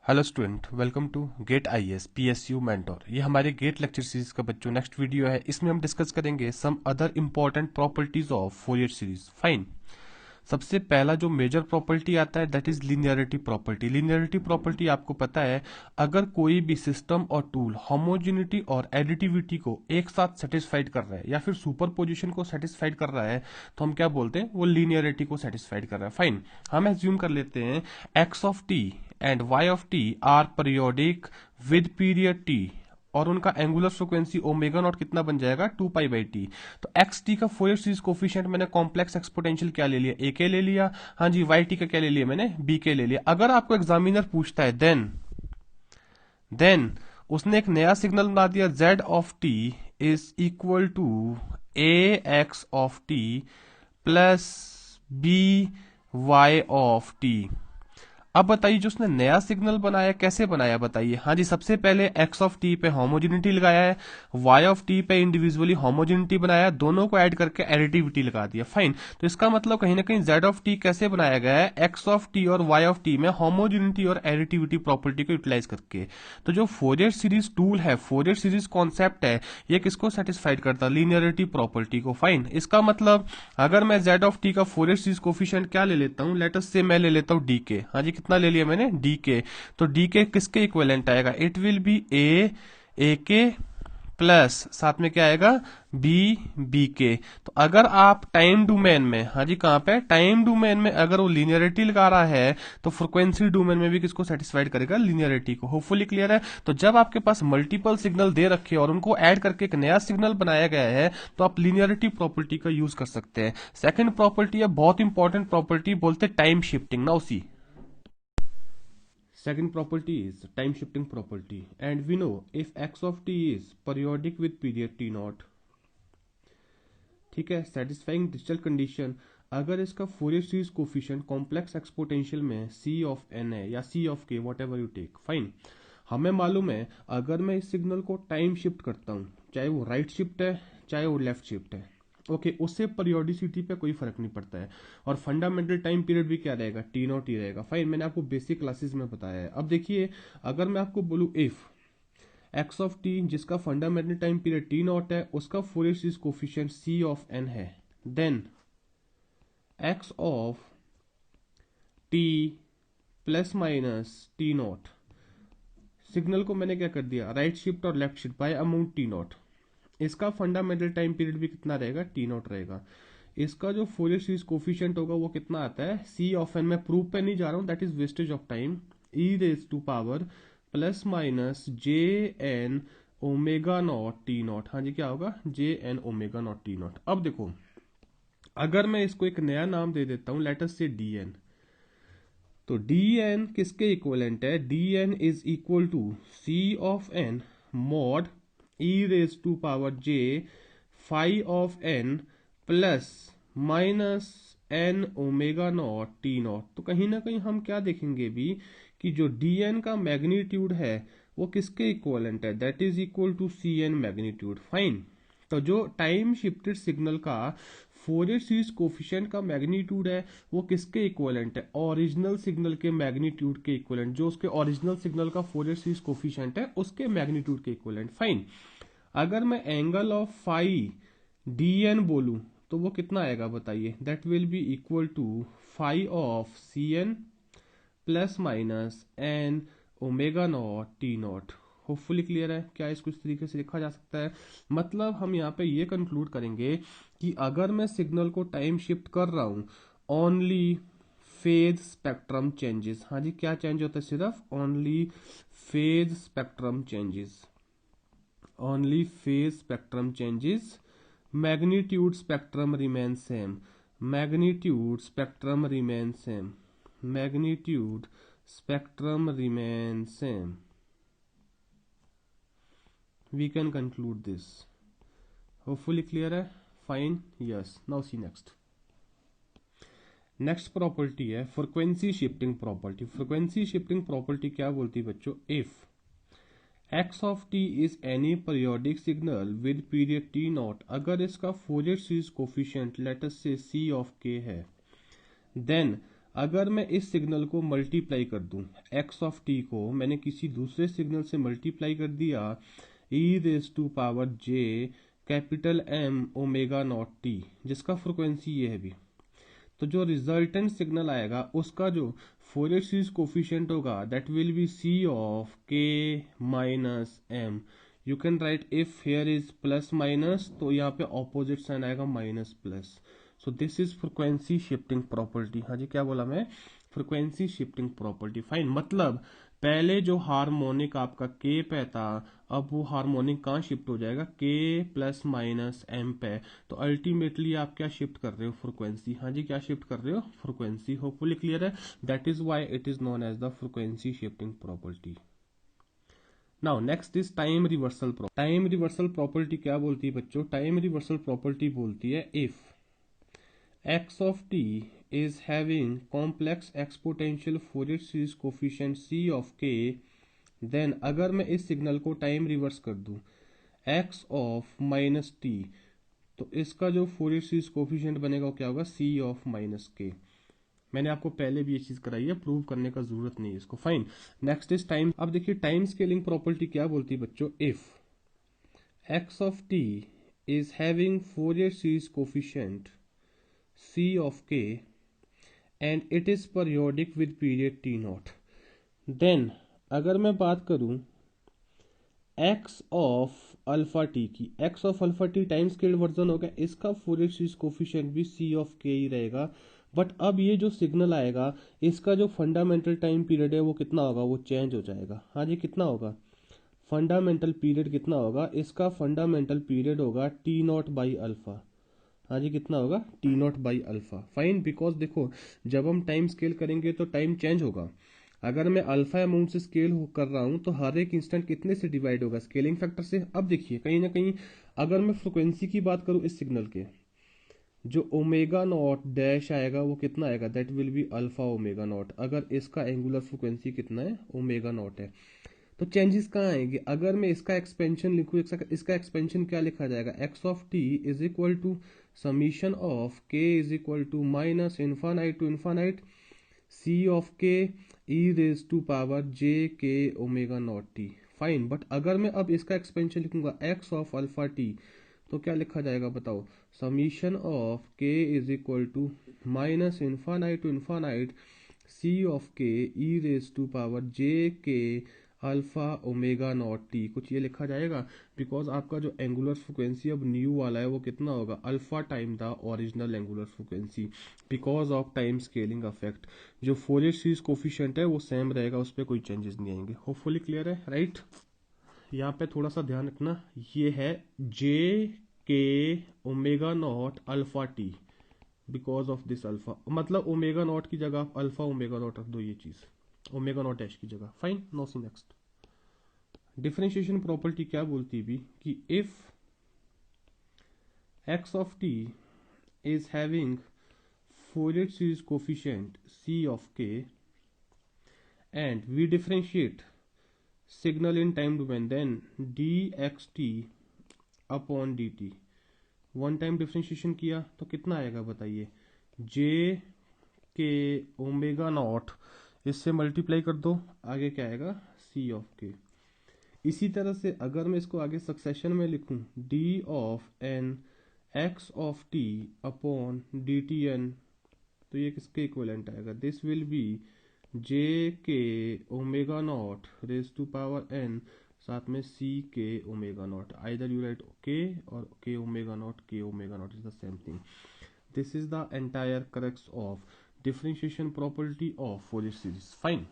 Hello student, welcome to GATE IAS PSU mentor. ये हमारे gate lecture series का बच्चों नेक्स्ट वीडियो है। इसमें हम डिस्कस करेंगे some other important properties of Fourier series. Fine. सबसे पहला जो मेजर प्रॉपर्टी आता है that is linearity property. Linearity property आपको पता है, अगर कोई भी सिस्टम और टूल होमोजेनिटी और एडिटिविटी को एक साथ सेटिस्फाइड कर रहा है या फिर सुपर पोजिशन को सेटिस्फाइड कर रहा है तो हम क्या बोलते हैं, वो लीनियरिटी को सेटिस्फाइड कर रहा है। फाइन। हम एज्यूम कर लेते हैं x of t and y of t are periodic with period T और उनका एंगुलर फ्रीक्वेंसी ओमेगा नॉट कितना बन जाएगा 2 पाई/टी। तो एक्स टी का फोरियर सीरीज कोफिशिएंट मैंने कॉम्प्लेक्स एक्सपोनेंशियल क्या ले लिया, ए के ले लिया। हाँ जी, वाई टी का क्या ले लिया मैंने, बी के ले लिया। अगर आपको एग्जामिनर पूछता है देन उसने एक नया सिग्नल बना दिया, z of t is equal to a x of t plus b y of t. अब बताइए जो उसने नया सिग्नल बनाया कैसे बनाया बताइए। हाँ जी, सबसे पहले एक्स ऑफ टी पे होमोजेनिटी लगाया है, वाई ऑफ टी पे इंडिविजुअली होमोजेनिटी बनाया, दोनों को ऐड करके एडिटिविटी लगा दिया। फाइन। तो इसका मतलब कहीं ना कहीं जेड ऑफ टी कैसे बनाया गया है, एक्स ऑफ टी और वाई ऑफ टी में होमोजेनिटी और एडिटिविटी प्रॉपर्टी को यूटिलाइज करके। तो जो फोरियर सीरीज टूल है, फोरियर सीरीज कॉन्सेप्ट है, ये किसको सेटिस्फाइड करता है, लीनियरिटी प्रॉपर्टी को। फाइन। इसका मतलब अगर मैं जेड ऑफ टी का फोरियर सीरीज कोफिशिएंट क्या ले लेता हूं, लेट अस से मैं ले लेता हूं डी के। हाँ जी, कितना ले लिया मैंने, डी के। तो डी के किसके इक्विवेलेंट आएगा, इट विल बी ए के प्लस साथ में क्या आएगा, बी के। तो अगर आप टाइम डोमेन में, हाँ जी कहां पे, टाइम डोमेन में अगर वो लीनियरिटी लगा रहा है तो फ्रीक्वेंसी डोमेन में भी किसको सेटिस्फाइड करेगा, लीनियरिटी को। होपफुली क्लियर है। तो जब आपके पास मल्टीपल सिग्नल दे रखे और उनको ऐड करके एक नया सिग्नल बनाया गया है तो आप लीनियरिटी प्रॉपर्टी का यूज कर सकते हैं। सेकेंड प्रॉपर्टी है बहुत इंपॉर्टेंट प्रॉपर्टी, बोलते time shifting. Now see, second property is time shifting property, and we know if x of t is periodic with period t naught, ठीक है, satisfying digital condition, अगर इसका Fourier series coefficient complex exponential में c of n है या c of k, whatever you take. Fine. हमें मालूम है अगर मैं इस सिग्नल को टाइम शिफ्ट करता हूं, चाहे वो राइट शिफ्ट है चाहे वो लेफ्ट शिफ्ट है, ओके उससे परियोडिसिटी पे कोई फर्क नहीं पड़ता है। और फंडामेंटल टाइम पीरियड भी क्या रहेगा, टी नॉट ही रहेगा। फाइन। मैंने आपको बेसिक क्लासेस में बताया है। अब देखिए, अगर मैं आपको बोलूं इफ एक्स ऑफ टी जिसका fundamental time period t naught है उसका Fourier series coefficient c of n है, then x of t plus minus t naught, signal को मैंने क्या कर दिया, राइट शिफ्ट और left shift by amount t naught, इसका फंडामेंटल टाइम पीरियड भी कितना रहेगा, टी नॉट रहेगा। इसका जो फोरियर सीरीज कोफिशिएंट होगा वो कितना आता है, सी ऑफ एन। मैं प्रूफ पे नहीं जा रहा हूं, that is wastage of time, e raise to power plus minus j n omega naught t naught. हाँ जी, क्या होगा, j n omega naught t naught. अब देखो, अगर मैं इसको एक नया नाम दे देता हूं, let us say d n, तो डी एन किसके इक्वलेंट है, d n is equal to c of n mod e raise to power j phi of n plus minus n omega naught t naught. तो कहीं ना कहीं हम क्या देखेंगे भी कि जो डी एन का मैग्नीट्यूड है वो किसके इक्वलेंट है, that is equal to c n magnitude. Fine. तो जो टाइम शिफ्टेड सिग्नल का फोरियर सीरीज कोफिशिएंट का मैग्नीट्यूड है वो किसके इक्वलेंट है, ओरिजिनल सिग्नल के मैग्नीट्यूड के इक्वलेंट। जो उसके ओरिजिनल सिग्नल का फोरियर सीरीज कोफिशिएंट है उसके मैग्नीट्यूड के इक्वलेंट। फाइन। अगर मैं angle of phi d n बोलूं तो वो कितना आएगा बताइए, that will be equal to phi of c N plus minus n omega naught t naught. Hopefully clear है। क्या इसको इस तरीके से लिखा जा सकता है, मतलब हम यहाँ पे ये कंक्लूड करेंगे कि अगर मैं सिग्नल को टाइम शिफ्ट कर रहा हूं, ओनली फेज स्पेक्ट्रम चेंजेस। हाँ जी, क्या चेंज होता है, सिर्फ only phase spectrum changes, only phase spectrum changes, magnitude spectrum remain same, magnitude spectrum remain same, magnitude spectrum remain same. We can conclude this. Hopefully clear है। Fine. Yes. Now see next. Next property है frequency shifting property. Frequency shifting property क्या बोलती है बच्चों, if x of t is any periodic signal with period t naught, अगर इसका Fourier series coefficient let us say c of के है, then अगर मैं इस सिग्नल को मल्टीप्लाई कर दूं, एक्स ऑफ टी को मैंने किसी दूसरे सिग्नल से मल्टीप्लाई कर दिया e raise to power j capital m omega naught t, जिसका फ्रिक्वेंसी ये है भी, तो जो रिजल्टेंट सिग्नल आएगा उसका जो फोरियर सीरीज कोफिशिएंट होगा that will be c of k minus m. You can write if here is plus minus तो यहाँ पे ऑपोजिट साइन आएगा minus plus. So this is frequency shifting property. हाँ जी, क्या बोला मैं? Frequency shifting property. फाइन, मतलब पहले जो हार्मोनिक आपका के पे था, अब वो हार्मोनिक कहाँ शिफ्ट हो जाएगा? के प्लस माइनस एम पे। तो अल्टीमेटली आप क्या शिफ्ट कर रहे हो? फ्रिक्वेंसी। हाँ जी, क्या शिफ्ट कर रहे हो? फ्रिक्वेंसी। होपफुली क्लियर है। That is why it is known as the frequency shifting property. Now next is time reversal property. Time reversal property क्या बोलती है बच्चों? टाइम रिवर्सल प्रॉपर्टी बोलती है if x of t is having complex exponential Fourier series coefficient c of k, then अगर मैं इस signal को टाइम रिवर्स कर दूं x of माइनस टी, तो इसका जो फोरियर सीरीज कोफिशिएंट बनेगा वो क्या होगा? c of माइनस के। मैंने आपको पहले भी ये चीज कराई है, प्रूव करने का जरूरत नहीं है इसको। Fine, next is time. अब देखिए टाइम स्केलिंग प्रॉपर्टी क्या बोलती है बच्चों? If x of t is having Fourier series coefficient c of k and it is periodic with period t naught, then अगर मैं बात करूं x ऑफ अल्फा टी की, x of alpha T time scaled version होगा, इसका Fourier series coefficient भी c of k ही रहेगा। But अब ये जो सिग्नल आएगा इसका जो फंडामेंटल टाइम पीरियड है वो कितना होगा? वो चेंज हो जाएगा। हाँ जी, कितना होगा? फंडामेंटल पीरियड कितना होगा? इसका फंडामेंटल पीरियड होगा टी नॉट बाई अल्फा। हाँ जी, कितना होगा? T not by alpha. Fine, because देखो जब हम टाइम स्केल करेंगे तो टाइम चेंज होगा। अगर मैं अल्फा अमाउंट से स्केल कर रहा हूं तो हर एक इंस्टेंट कितने से डिवाइड होगा? स्केलिंग फैक्टर से। अब देखिए कहीं ना कहीं अगर मैं फ्रिक्वेंसी की बात करूं इस सिग्नल के, जो ओमेगा नॉट डैश आएगा वो कितना आएगा? That will be alpha omega naught. अगर इसका एंगुलर फ्रिक्वेंसी कितना है? ओमेगा नॉट है। तो चेंजेस कहाँ आएंगे? अगर मैं इसका एक्सपेंशन लिखूँ, इसका एक्सपेंशन क्या लिखा जाएगा? X of t is equal to summation of k is equal to minus infinite to infinite c of k e raise to power j k omega naught t. Fine, but अगर मैं अब इसका expansion लिखूंगा x of alpha T, तो क्या लिखा जाएगा बताओ? Summation of k is equal to minus infinite to infinite c of k e raise to power j k alpha omega naught T, कुछ ये लिखा जाएगा। बिकॉज आपका जो एंगुलर फ्रिक्वेंसी अब न्यू वाला है वो कितना होगा? Alpha time the original angular frequency, because of time scaling affect. जो फोरियर सीरीज कोफिशिएंट है वो सेम रहेगा, उस पर कोई चेंजेस नहीं आएंगे। होपफुली क्लियर है, राइट? यहाँ पे थोड़ा सा ध्यान रखना, ये है जे k omega not alpha T, because of this alpha, मतलब ओमेगा नॉट की जगह आप अल्फा ओमेगा नॉट रख दो, ये चीज ओमेगा नॉट डैश की जगह। फाइन, नो सी नेक्स्ट। डिफरेंशिएशन प्रॉपर्टी क्या बोलती है भी कि if x of t is having Fourier series coefficient c of k and we differentiate signal in time domain, then dxt upon dt। One time differentiation किया तो कितना आएगा बताइए? जे के ओमेगा नॉट, इससे मल्टीप्लाई कर दो, आगे क्या आएगा? सी ऑफ के। इसी तरह से अगर मैं इसको आगे सक्सेशन में लिखूं, d of n x of t upon d t n, तो ये किसके इक्वलेंट आएगा? This will be j k omega naught raise to power n, साथ में c k omega naught. Either you write k और k omega naught is the same thing. This is the entire crux of differentiation property of Fourier series. Fine.